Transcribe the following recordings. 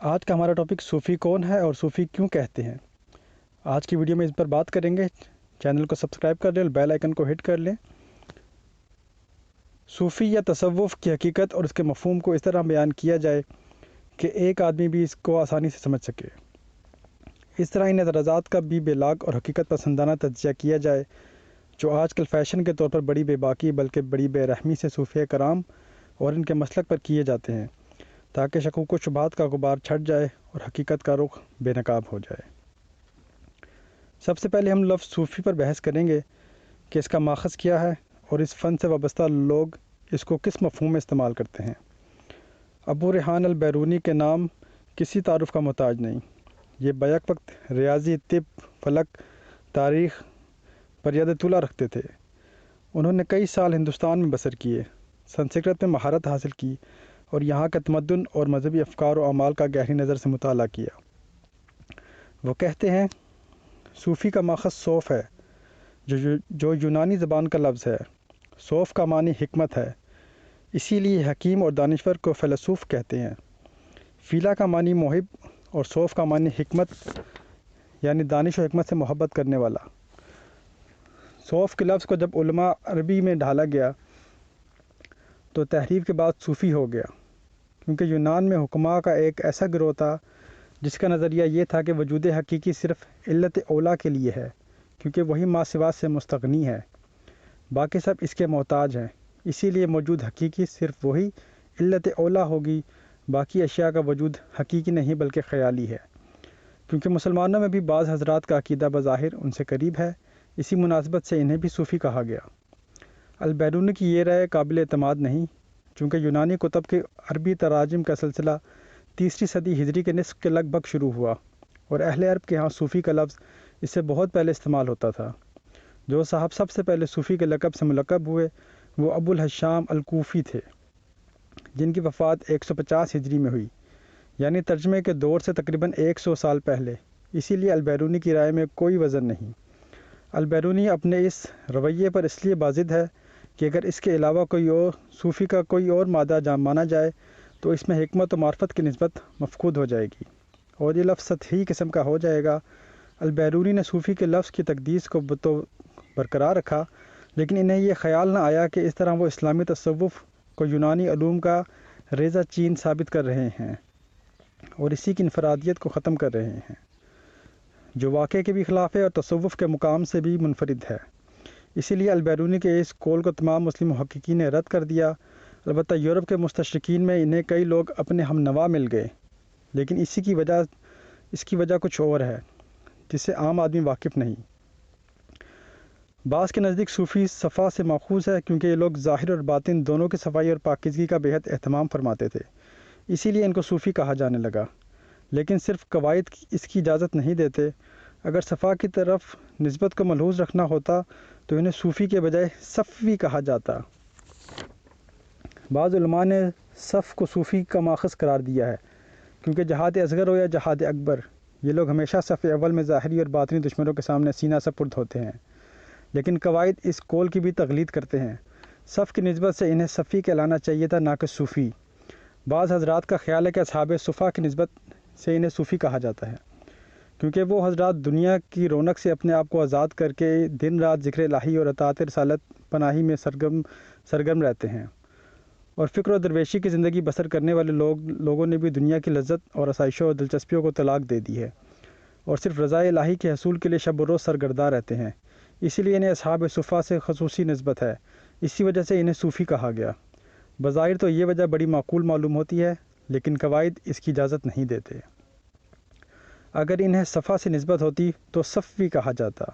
آج کا ہمارا ٹاپک صوفی کون ہے اور صوفی کیوں کہتے ہیں۔ آج کی ویڈیو میں اس پر بات کریں گے۔ چینل کو سبسکرائب کر لیں اور بیل آئیکن کو ہٹ کر لیں۔ صوفی یا تصوف کی حقیقت اور اس کے مفہوم کو اس طرح بیان کیا جائے کہ ایک آدمی بھی اس کو آسانی سے سمجھ سکے۔ اس طرح ان اعتراضات کا بھی بے لاگ اور حقیقت پسندانہ تجزیہ کیا جائے جو آج کل فیشن کے طور پر بڑی بے باکی بلکہ بڑی بے رحمی سے صوفیہ کرام اور ان کے مسلک پر کیے جاتے ہیں، تاکہ شکوک و شبہات کا غبار چھٹ جائے اور حقیقت کا رخ بے نقاب ہو جائے۔ سب سے پہلے ہم لفظ صوفی پر بحث کریں گے کہ اس کا ماخذ کیا ہے اور اس فن سے وابستہ لوگ اس کو کس مفہوم میں استعمال کرتے ہیں۔ ابو ریحان البیرونی کے نام کسی تعارف کا محتاج نہیں۔ یہ بیک وقت ریاضی، طب، فلک، تاریخ پر ید طلوع رکھتے تھے۔ انہوں نے کئی سال ہندوستان میں بسر کیے، سنسکرت میں مہارت حاصل کی اور یہاں کے تمدن اور مذہبی افکار و اعمال کا گہری نظر سے مطالعہ کیا۔ وہ کہتے ہیں صوفی کا ماخذ صوف ہے جو یونانی زبان کا لفظ ہے۔ صوف کا معنی حکمت ہے، اسی لیے حکیم اور دانشور کو فیلسوف کہتے ہیں۔ فیلا کا معنی محب اور صوف کا معنی حکمت یعنی دانش و حکمت سے محبت کرنے والا۔ صوف کے لفظ کو جب علماء عربی میں ڈھالا گیا تو تحریف کے بعد صوفی ہو گیا، کیونکہ یونان میں حکماء کا ایک ایسا گروہ تھا جس کا نظریہ یہ تھا کہ وجود حقیقی صرف علت اولیٰ کے لیے ہے، کیونکہ وہی ما سوا سے مستغنی ہے، باقی سب اس کے محتاج ہیں، اسی لیے موجود حقیقی صرف وہی علت اولیٰ ہوگی، باقی اشیاء کا وجود حقیقی نہیں بلکہ خیالی ہے۔ کیونکہ مسلمانوں میں بھی بعض حضرات کا عقیدہ بظاہر ان سے قریب ہے، اسی مناسبت سے انہیں بھی صوفی کہا گیا۔ البیرونی کی یہ رائے قابل اعتماد نہیں، چونکہ یونانی کتب کے عربی تراجم کا سلسلہ 3 صدی ہجری کے نصف کے لگ بھگ شروع ہوا، اور اہل عرب کے ہاں صوفی کا لفظ اس سے بہت پہلے استعمال ہوتا تھا۔ جو صاحب سب سے پہلے صوفی کے لقب سے ملقب ہوئے وہ ابو الحشام الکوفی تھے، جن کی وفات 150 ہجری میں ہوئی، یعنی ترجمے کے دور سے تقریباً 100 سال پہلے۔ اسی لیے البیرونی کی رائے میں کوئی وزن نہیں۔ البیرونی اپنے اس رویے پر اس لیے بازد ہے کہ اگر اس کے علاوہ کوئی اور صوفی کا کوئی اور مادہ مانا جائے تو اس میں حکمت و معرفت کی نسبت مفقود ہو جائے گی اور یہ لفظ سطحی قسم کا ہو جائے گا۔ البیرونی نے صوفی کے لفظ کی تقدیس کو برقرار رکھا، لیکن انہیں یہ خیال نہ آیا کہ اس طرح وہ اسلامی تصوف کو یونانی علوم کا ریزہ چین ثابت کر رہے ہیں اور اسی کی انفرادیت کو ختم کر رہے ہیں، جو واقعے کے بھی خلاف ہے اور تصوف کے مقام سے بھی منفرد ہے۔ اسی لیے البیرونی کے اس قول کو تمام مسلم محققین نے رد کر دیا۔ البتہ یورپ کے مستشرقین میں انہیں کئی لوگ اپنے ہم نوا مل گئے، لیکن اس کی وجہ کچھ اور ہے جس سے عام آدمی واقف نہیں۔ بعض کے نزدیک صوفی صفا سے ماخوذ ہے، کیونکہ یہ لوگ ظاہر اور باطن دونوں کی صفائی اور پاکیزگی کا بے حد اہتمام فرماتے تھے، اسی لیے ان کو صوفی کہا جانے لگا۔ لیکن صرف قواعد اس کی اجازت نہیں دیتے۔ اگر صفا کی طرف نسبت کو ملحوظ رکھنا ہوتا تو انہیں صوفی کے بجائے صفوی کہا جاتا۔ بعض علماء نے صف کو صوفی کا ماخذ قرار دیا ہے، کیونکہ جہاد اصغر ہو یا جہاد اکبر، یہ لوگ ہمیشہ صف اول میں ظاہری اور باطنی دشمنوں کے سامنے سینہ سپرد ہوتے ہیں۔ لیکن قواعد اس قول کی بھی تقلید کرتے ہیں۔ صف کی نسبت سے انہیں صفی کہلانا چاہیے تھا، نہ کہ صوفی۔ بعض حضرات کا خیال ہے کہ اصحاب صفا کی نسبت سے انہیں صوفی کہا جاتا ہے، کیونکہ وہ حضرات دنیا کی رونق سے اپنے آپ کو آزاد کر کے دن رات ذکر الہی اور اطاعت رسالت پناہی میں سرگرم رہتے ہیں، اور فکر و درویشی کی زندگی بسر کرنے والے لوگوں نے بھی دنیا کی لذت اور آسائشوں اور دلچسپیوں کو طلاق دے دی ہے اور صرف رضا الہی کے حصول کے لیے شب و روز سرگرداں رہتے ہیں۔ اسی لیے انہیں اصحاب صفا سے خصوصی نسبت ہے، اسی وجہ سے انہیں صوفی کہا گیا۔ بظاہر تو یہ وجہ بڑی معقول معلوم ہوتی ہے، لیکن قواعد اس کی اجازت نہیں دیتے۔ اگر انہیں صفا سے نسبت ہوتی تو صفوی کہا جاتا۔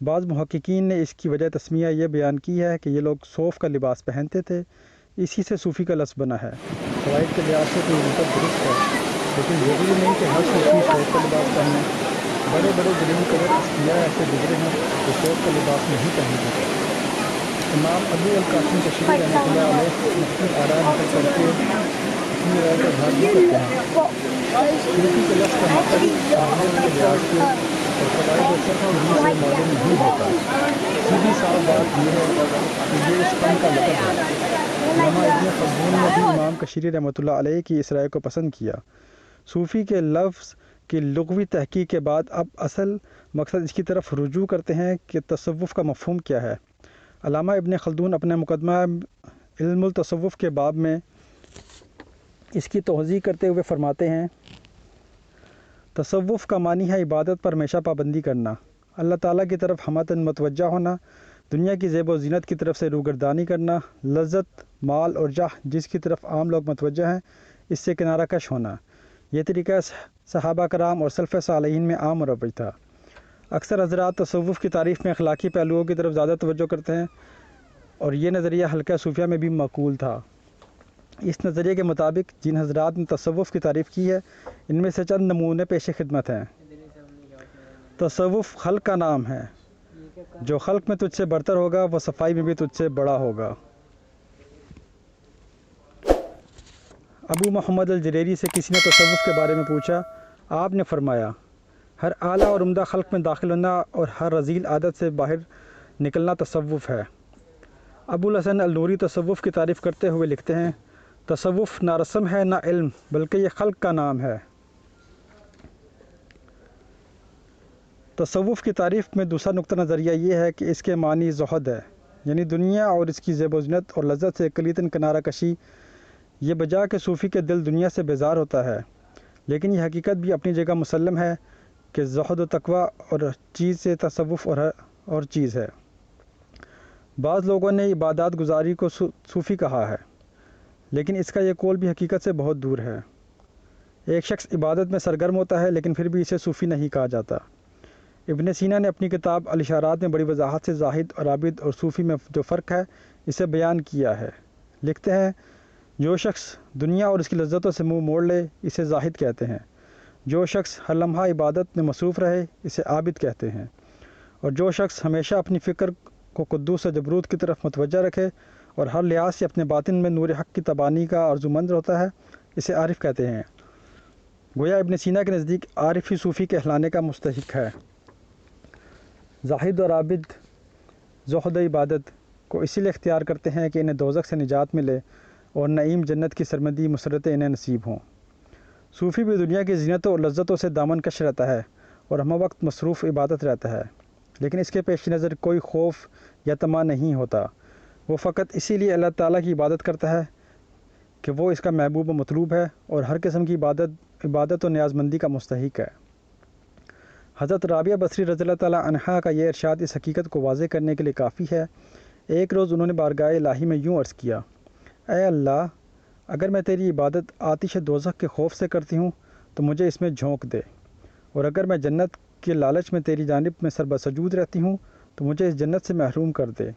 بعض محققین نے اس کی وجہ تسمیہ یہ بیان کی ہے کہ یہ لوگ صوف کا لباس پہنتے تھے، اسی سے صوفی کا لفظ بنا ہے۔ قواعد کے لحاظ سے تو یہ نسبت درست ہے، لیکن ضروری نہیں کہ ہر صوفی صوف کا لباس پہنے۔ بڑے بڑے دلیم قدر اصفیاء ایسے گزرے ہیں جو صوف کا لباس نہیں پہنتے تھے۔ امام ابو القاسم کشمیری رحمۃ اللہ علیہ مختلف آراء نقل کر کے اپنی رائے کا اظہار یہ کرتے ہیں۔ صوفی کے لفظ کا مطلب ماہرین کے لحاظ سے اور قواعد و شرح سے معلوم نہیں ہوتا۔ سیدھی صاف بات یہ ہے کہ یہ اس فن کا لقب ہے۔ علامہ ابن خلدون نے بھی امام کشمیری رحمۃ اللہ علیہ کی اس رائے کو پسند کیا۔ صوفی کے لفظ کی لغوی تحقیق کے بعد اب اصل مقصد اس کی طرف رجوع کرتے ہیں کہ تصوف کا مفہوم کیا ہے۔ علامہ ابن خلدون اپنے مقدمہ علم التصوف کے باب میں اس کی توضیح کرتے ہوئے فرماتے ہیں، تصوف کا معنی ہے عبادت پر ہمیشہ پابندی کرنا، اللہ تعالیٰ کی طرف ہمتاً متوجہ ہونا، دنیا کی زیب و زینت کی طرف سے روگردانی کرنا، لذت، مال اور جاہ جس کی طرف عام لوگ متوجہ ہیں اس سے کنارہ کش ہونا۔ یہ طریقہ صحابہ کرام اور سلف صالحین میں عام اور رائج تھا۔ اکثر حضرات تصوف کی تعریف میں اخلاقی پہلوؤں کی طرف زیادہ توجہ کرتے ہیں اور یہ نظریہ حلقہ صوفیہ میں بھی معقول تھا۔ اس نظریے کے مطابق جن حضرات نے تصوف کی تعریف کی ہے ان میں سے چند نمونے پیش خدمت ہیں۔ تصوف خلق کا نام ہے، جو خلق میں تجھ سے برتر ہوگا وہ صفائی میں بھی تجھ سے بڑا ہوگا۔ ابو محمد الجریری سے کسی نے تصوف کے بارے میں پوچھا، آپ نے فرمایا، ہر اعلیٰ اور عمدہ خلق میں داخل ہونا اور ہر رذیل عادت سے باہر نکلنا تصوف ہے۔ ابو الحسن النوری تصوف کی تعریف کرتے ہوئے لکھتے ہیں، تصوف نہ رسم ہے نہ علم بلکہ یہ خلق کا نام ہے۔ تصوف کی تعریف میں دوسرا نقطہ نظریہ یہ ہے کہ اس کے معنی زہد ہے، یعنی دنیا اور اس کی زیب و زینت اور لذت سے کلیتاً کنارہ کشی۔ یہ بجا کہ صوفی کے دل دنیا سے بیزار ہوتا ہے، لیکن یہ حقیقت بھی اپنی جگہ مسلم ہے کہ زہد و تقویٰ اور چیز سے تصوف اور چیز ہے۔ بعض لوگوں نے عبادات گزاری کو صوفی کہا ہے، لیکن اس کا یہ قول بھی حقیقت سے بہت دور ہے۔ ایک شخص عبادت میں سرگرم ہوتا ہے لیکن پھر بھی اسے صوفی نہیں کہا جاتا۔ ابن سینا نے اپنی کتاب الاشارات میں بڑی وضاحت سے زاہد اور عابد اور صوفی میں جو فرق ہے اسے بیان کیا ہے۔ لکھتے ہیں، جو شخص دنیا اور اس کی لذتوں سے منہ موڑ لے اسے زاہد کہتے ہیں، جو شخص ہر لمحہ عبادت میں مصروف رہے اسے عابد کہتے ہیں، اور جو شخص ہمیشہ اپنی فکر کو قدوس و جبروت کی طرف متوجہ رکھے اور ہر لحاظ سے اپنے باطن میں نور حق کی تبانی کا آرزومند ہوتا ہے اسے عارف کہتے ہیں۔ گویا ابن سینا کے نزدیک عارف ہی صوفی کہلانے کا مستحق ہے۔ زاہد اور عابد زہد و عبادت کو اسی لیے اختیار کرتے ہیں کہ انہیں دوزخ سے نجات ملے اور نعیم جنت کی سرمدی مسرتیں انہیں نصیب ہوں۔ صوفی بھی دنیا کی زینتوں اور لذتوں سے دامن کش رہتا ہے اور ہمہ وقت مصروف عبادت رہتا ہے، لیکن اس کے پیش نظر کوئی خوف یا طمع نہیں ہوتا۔ وہ فقط اسی لیے اللہ تعالیٰ کی عبادت کرتا ہے کہ وہ اس کا محبوب و مطلوب ہے اور ہر قسم کی عبادت و نیاز مندی کا مستحق ہے۔ حضرت رابعہ بصری رضی اللہ تعالیٰ عنہا کا یہ ارشاد اس حقیقت کو واضح کرنے کے لیے کافی ہے۔ ایک روز انہوں نے بارگاہ الہی میں یوں عرض کیا، اے اللہ، اگر میں تیری عبادت آتش دوزخ کے خوف سے کرتی ہوں تو مجھے اس میں جھونک دے، اور اگر میں جنت کے لالچ میں تیری جانب میں سربسجود رہتی ہوں تو مجھے اس جنت سے محروم کر دے،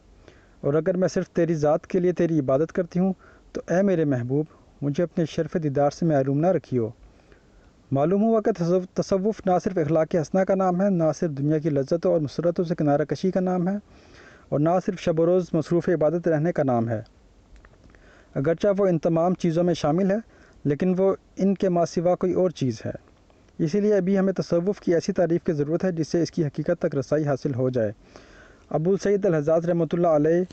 اور اگر میں صرف تیری ذات کے لیے تیری عبادت کرتی ہوں تو اے میرے محبوب مجھے اپنے شرف دیدار سے محروم نہ رکھیو۔ معلوم ہوا کہ تصوف نہ صرف اخلاق حسنہ کا نام ہے، نہ صرف دنیا کی لذتوں اور مسرتوں سے کنارہ کشی کا نام ہے، اور نہ صرف شب و روز مصروف عبادت رہنے کا نام ہے۔ اگرچہ وہ ان تمام چیزوں میں شامل ہے لیکن وہ ان کے ماں سوا کوئی اور چیز ہے۔ اسی لیے ابھی ہمیں تصوف کی ایسی تعریف کی ضرورت ہے جس سے اس کی حقیقت تک رسائی حاصل ہو جائے۔ ابو سعید الحجاج رحمۃ اللہ علیہ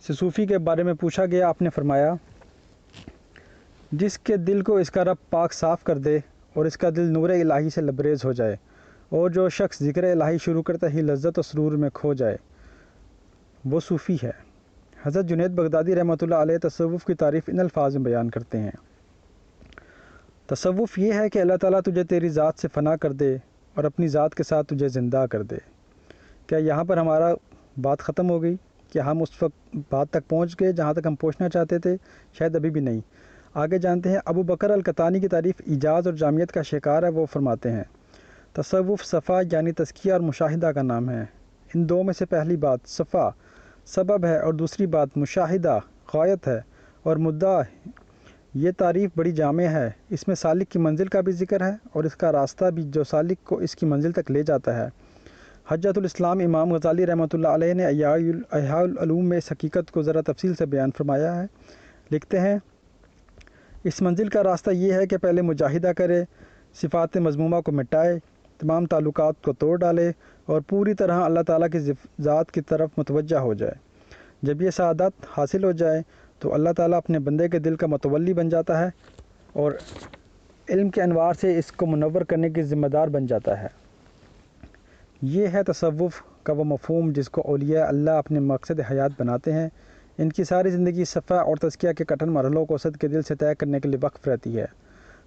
سے صوفی کے بارے میں پوچھا گیا، آپ نے فرمایا، جس کے دل کو اس کا رب پاک صاف کر دے اور اس کا دل نور الہی سے لبریز ہو جائے، اور جو شخص ذکر الہی شروع کرتا ہی لذت و سرور میں کھو جائے، وہ صوفی ہے۔ حضرت جنید بغدادی رحمۃ اللہ علیہ تصوف کی تعریف ان الفاظ میں بیان کرتے ہیں، تصوف یہ ہے کہ اللہ تعالیٰ تجھے تیری ذات سے فنا کر دے اور اپنی ذات کے ساتھ تجھے زندہ کر دے۔ کیا یہاں پر ہمارا بات ختم ہو گئی؟ کیا ہم اس وقت بات تک پہنچ گئے جہاں تک ہم پہنچنا چاہتے تھے؟ شاید ابھی بھی نہیں۔ آگے جانتے ہیں۔ ابو بکر القطانی کی تعریف ایجاز اور جامعیت کا شکار ہے۔ وہ فرماتے ہیں، تصوف صفا یعنی تزکیہ اور مشاہدہ کا نام ہے۔ ان دو میں سے پہلی بات صفا سبب ہے اور دوسری بات مشاہدہ غایت ہے، اور مدعا یہ تعریف بڑی جامع ہے۔ اس میں سالک کی منزل کا بھی ذکر ہے اور اس کا راستہ بھی جو سالک کو اس کی منزل تک لے جاتا ہے۔ حجۃ الاسلام امام غزالی رحمۃ اللہ علیہ نے احیاء العلوم میں اس حقیقت کو ذرا تفصیل سے بیان فرمایا ہے۔ لکھتے ہیں، اس منزل کا راستہ یہ ہے کہ پہلے مجاہدہ کرے، صفات مذمومہ کو مٹائے، تمام تعلقات کو توڑ ڈالے اور پوری طرح اللہ تعالیٰ کی ذات کی طرف متوجہ ہو جائے۔ جب یہ سعادت حاصل ہو جائے تو اللہ تعالیٰ اپنے بندے کے دل کا متولی بن جاتا ہے اور علم کے انوار سے اس کو منور کرنے کی ذمہ دار بن جاتا ہے۔ یہ ہے تصوف کا وہ مفہوم جس کو اولیاء اللہ اپنے مقصد حیات بناتے ہیں۔ ان کی ساری زندگی صفا اور تزکیہ کے کٹھن مرحلوں کو صد کے دل سے طے کرنے کے لیے وقف رہتی ہے،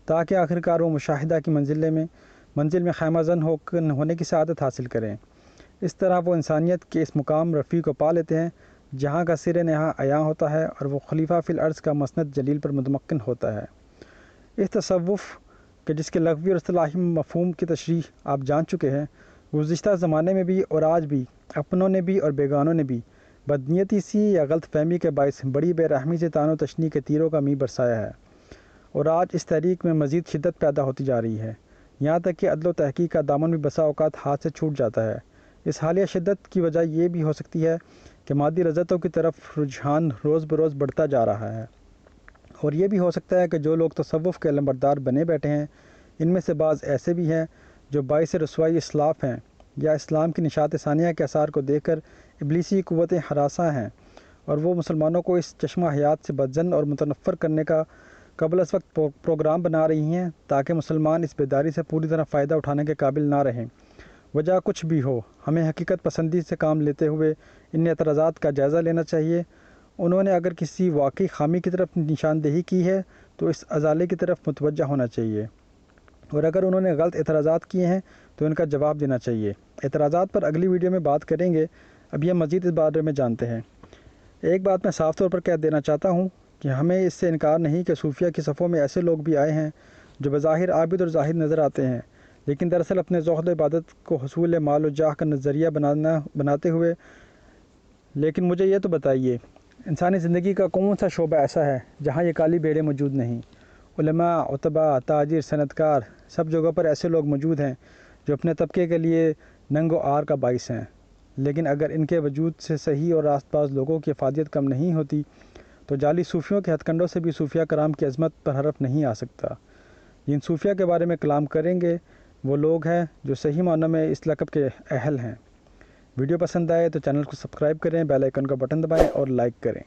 تاکہ آخرکار وہ مشاہدہ کی منزل میں خیمہ زن ہونے کی سعادت حاصل کریں۔ اس طرح وہ انسانیت کے اس مقام رفیع کو پا لیتے ہیں جہاں کا سر نہاں عیاں ہوتا ہے اور وہ خلیفہ فی الارض کا مسند جلیل پر متمکن ہوتا ہے۔ اس تصوف کے جس کے لغوی اور اصطلاحی مفہوم کی تشریح آپ جان چکے ہیں، گزشتہ زمانے میں بھی اور آج بھی اپنوں نے بھی اور بیگانوں نے بھی بدنیتی سی یا غلط فہمی کے باعث بڑی بے رحمی سے تان و تشنی کے تیروں کا می برسایا ہے، اور آج اس تحریک میں مزید شدت پیدا ہوتی جا رہی ہے، یہاں تک کہ عدل و تحقیق کا دامن بھی بسا اوقات ہاتھ سے چھوٹ جاتا ہے۔ اس حالیہ شدت کی وجہ یہ بھی ہو سکتی ہے کہ مادی لذتوں کی طرف رجحان روز بروز بڑھتا جا رہا ہے، اور یہ بھی ہو سکتا ہے کہ جو لوگ تصوف کے علمبردار بنے بیٹھے ہیں، ان میں سے بعض ایسے بھی ہیں جو باعث رسوائی اسلاف ہیں یا اسلام کی نشاط ثانیہ کے آثار کو دیکھ کر ابلیسی قوتیں ہراساں ہیں، اور وہ مسلمانوں کو اس چشمہ حیات سے بدظن اور متنفر کرنے کا قبل از وقت پروگرام بنا رہی ہیں تاکہ مسلمان اس بیداری سے پوری طرح فائدہ اٹھانے کے قابل نہ رہیں۔ وجہ کچھ بھی ہو، ہمیں حقیقت پسندی سے کام لیتے ہوئے ان اعتراضات کا جائزہ لینا چاہیے۔ انہوں نے اگر کسی واقعی خامی کی طرف نشاندہی کی ہے تو اس ازالے کی طرف متوجہ ہونا چاہیے، اور اگر انہوں نے غلط اعتراضات کیے ہیں تو ان کا جواب دینا چاہیے۔ اعتراضات پر اگلی ویڈیو میں بات کریں گے، اب ہم مزید اس بارے میں جانتے ہیں۔ ایک بات میں صاف طور پر کہہ دینا چاہتا ہوں کہ ہمیں اس سے انکار نہیں کہ صوفیہ کی صفوں میں ایسے لوگ بھی آئے ہیں جو بظاہر عابد اور زاہد نظر آتے ہیں، لیکن دراصل اپنے زہد و عبادت کو حصول مال و جاہ کا نظریہ بناتے ہوئے۔ لیکن مجھے یہ تو بتائیے، انسانی زندگی کا کون سا شعبہ ایسا ہے جہاں یہ کالی بھیڑیں موجود نہیں؟ علماء، عتباء، تاجر، صنعت کار، سب جگہوں پر ایسے لوگ موجود ہیں جو اپنے طبقے کے لیے ننگ و عار کا باعث ہیں، لیکن اگر ان کے وجود سے صحیح اور راست باز لوگوں کی افادیت کم نہیں ہوتی تو جعلی صوفیوں کے ہتھ کنڈوں سے بھی صوفیہ کرام کی عظمت پر حرف نہیں آ سکتا۔ جن صوفیہ کے بارے میں کلام کریں گے وہ لوگ ہیں جو صحیح معنوں میں اس لقب کے اہل ہیں۔ ویڈیو پسند آئے تو چینل کو سبسکرائب کریں، بیل آئیکن کا بٹن دبائیں اور لائک کریں۔